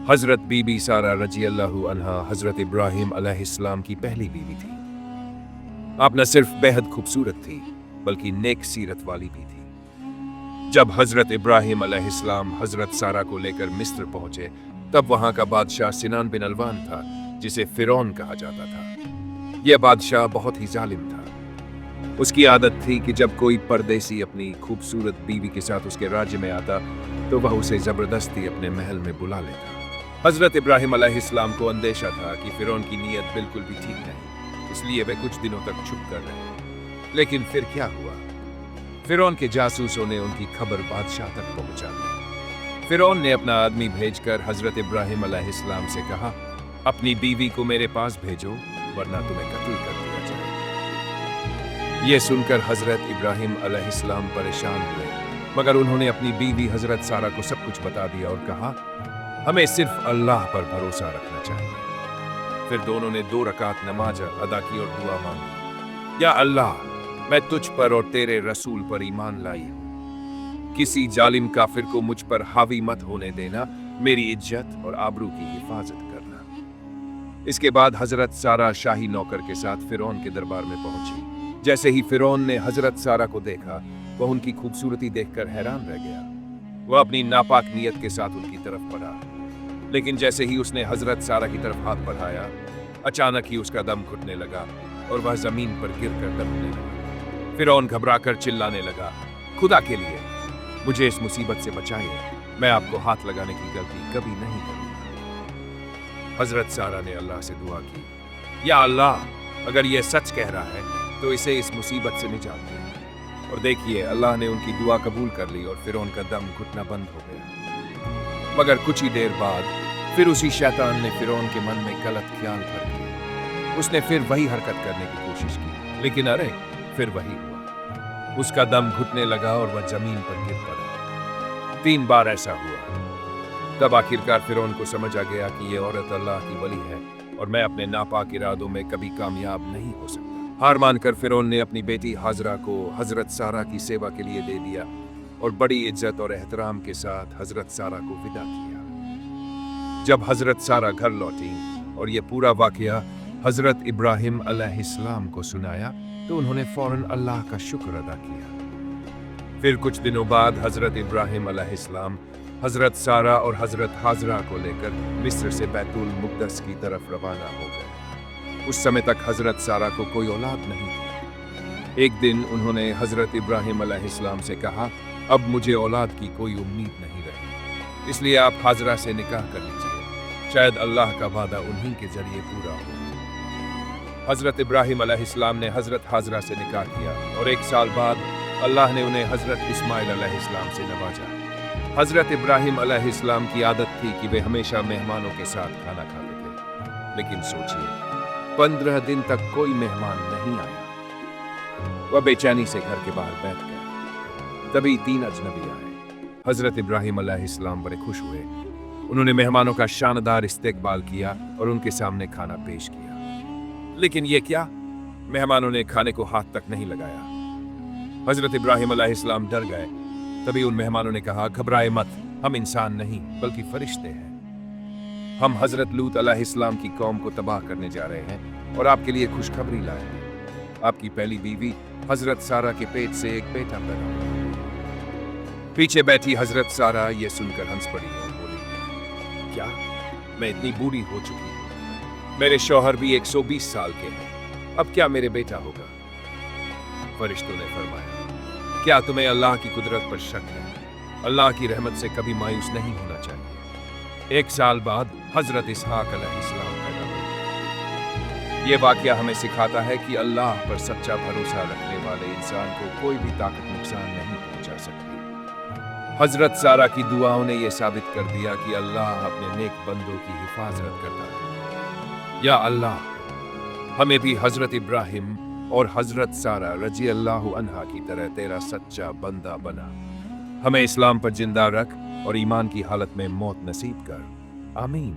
हजरत बीबी सारा रजी अल्लाह अन्हा हजरत इब्राहिम अलैहिस्सलाम की पहली बीवी थी। आप न सिर्फ बेहद खूबसूरत थी बल्कि नेक सीरत वाली भी थी। जब हजरत इब्राहिम अलैहिस्सलाम हजरत सारा को लेकर मिस्र पहुंचे तब वहां का बादशाह सिनान बिन अलवान था, जिसे फिरौन कहा जाता था। यह बादशाह बहुत ही जालिम था। उसकी आदत थी कि जब कोई परदेसी अपनी खूबसूरत बीवी के साथ उसके राज्य में आता तो वह उसे जबरदस्ती अपने महल में बुला लेता। हजरत इब्राहिम अलैहिस्सलाम को अंदेशा था कि फिरौन की नीयत बिल्कुल भी ठीक नहीं, इसलिए वे कुछ दिनों तक छुप कर रहे। लेकिन फिर क्या हुआ? फिरौन के जासूसों ने उनकी खबर बादशाह तक पहुंचा दी। फिरौन ने अपना आदमी भेजकर हजरत इब्राहिम अलैहिस्सलाम से कहा, अपनी बीवी को मेरे पास भेजो वरना तुम्हें कत्ल कर दिया जाए। यह सुनकर हजरत इब्राहिम अलैहिस्सलाम परेशान हुए, मगर उन्होंने अपनी बीवी हजरत सारा को सब कुछ बता दिया और कहा, हमें सिर्फ अल्लाह पर भरोसा रखना चाहिए। फिर दोनों ने 2 रकात नमाज अदा की और दुआ मांगी, या अल्लाह, मैं तुझ पर और तेरे रसूल पर ईमान लाई हूं। किसी जालिम काफिर को मुझ पर हावी मत होने देना, मेरी इज्जत और आबरू की हिफाजत करना। इसके बाद हजरत सारा शाही नौकर के साथ फिरौन के दरबार में पहुंची। जैसे ही फिरौन ने हजरत सारा को देखा, वह उनकी खूबसूरती देखकर हैरान रह गया। वह अपनी नापाक नीयत के साथ उनकी तरफ बढ़ा, लेकिन जैसे ही उसने हजरत सारा की तरफ हाथ बढ़ाया, अचानक ही उसका दम घुटने लगा और वह जमीन पर गिरकर दबने लगा। फिरौन घबराकर चिल्लाने लगा, खुदा के लिए मुझे इस मुसीबत से बचाइए, मैं आपको हाथ लगाने की गलती कभी नहीं करूंगा। हजरत सारा ने अल्लाह से दुआ की, या अल्लाह, अगर यह सच कह रहा है तो इसे इस मुसीबत से निजात दे। और देखिए, अल्लाह ने उनकी दुआ कबूल कर ली और फिरौन का दम घुटना बंद हो गया। मगर कुछ ही देर बाद फिर उसी शैतान ने फिरौन के मन में गलत ख्याल भर दिए। उसने फिर वही हरकत करने की कोशिश की, लेकिन अरे, फिर वही हुआ। उसका दम घुटने लगा और वह जमीन पर गिर पड़ा। 3 बार ऐसा हुआ। तब आखिरकार फिरौन को समझ आ गया कि यह औरत अल्लाह की वली है और मैं अपने नापाक इरादों में कभी कामयाब नहीं हो सकता। हार मानकर फिरौन ने अपनी बेटी हाजरा को हजरत सारा की सेवा के लिए दे दिया और बड़ी इज्जत और एहतराम के साथ हजरत सारा को विदा किया। जब हजरत सारा घर लौटी और यह पूरा वाकया हजरत इब्राहिम अलैहिस्सलाम को सुनाया तो उन्होंने फौरन अल्लाह का शुक्र अदा किया। फिर कुछ दिनों बाद हजरत इब्राहिम अलैहिस्सलाम हजरत सारा और हजरत हाजरा को लेकर मिस्र से बैतुल मुक़द्दस की तरफ रवाना हो गए। उस समय तक हजरत सारा को कोई औलाद नहीं थी। एक दिन उन्होंने हजरत इब्राहिम अलैहिस्सलाम से कहा, अब मुझे औलाद की कोई उम्मीद नहीं रही, इसलिए आप हाजरा से निकाह कर लीजिए, शायद अल्लाह का वादा उन्हीं के जरिए पूरा हो। हजरत इब्राहिम अलैहिस्सलाम ने हजरत हाजरा से निकाह किया और 1 साल बाद अल्लाह ने उन्हें हजरत इस्माइल अलैहिस्सलाम से नवाजा। हजरत इब्राहिम अलैहिस्सलाम की आदत थी कि वे हमेशा मेहमानों के साथ खाना खाते थे, लेकिन सोचिए, 15 दिन तक कोई मेहमान नहीं आया। वह बेचैनी से घर के बाहर बैठ गए। तभी 3 अजनबी आए। हजरत इब्राहिम अलैहिस्सलाम बड़े खुश हुए। उन्होंने मेहमानों का शानदार इस्तकबाल किया और उनके सामने खाना पेश किया। लेकिन ये क्या? मेहमानों ने खाने को हाथ तक नहीं लगाया। हजरत इब्राहिम अलैहिस्सलाम डर गए। तभी उन मेहमानों ने कहा, घबराए मत, हम इंसान नहीं बल्कि फरिश्ते हैं। हम हजरत लूत अलैहिस्सलाम की कौम को तबाह करने जा रहे हैं और आपके लिए खुशखबरी लाए हैं। आपकी पहली बीवी हजरत सारा के पेट से एक बेटा पैदा हुआ। पीछे बैठी हजरत सारा ये सुनकर हंस पड़ी और बोली, क्या मैं इतनी बूढ़ी हो चुकी हूं? मेरे शौहर भी 120 साल के हैं, अब क्या मेरे बेटा होगा? फरिश्तों ने फरमाया, क्या तुम्हें अल्लाह की कुदरत पर शक है? अल्लाह की रहमत से कभी मायूस नहीं होना चाहिए। 1 साल बाद हजरत इसहाक अलैहिस्सलाम पैदा हुए। ये वाकया हमें सिखाता है कि अल्लाह पर सच्चा भरोसा रखने वाले इंसान को कोई भी ताकत नुकसान नहीं पहुंचा सकती। हजरत सारा की दुआओं ने यह साबित कर दिया कि अल्लाह अपने नेक बंदों की हिफाजत करता है। या अल्लाह, हमें भी हजरत इब्राहिम और हजरत सारा रजी अल्लाह अन्हा की तरह तेरा सच्चा बंदा बना। हमें इस्लाम पर जिंदा रख और ईमान की हालत में मौत नसीब कर। आमीन।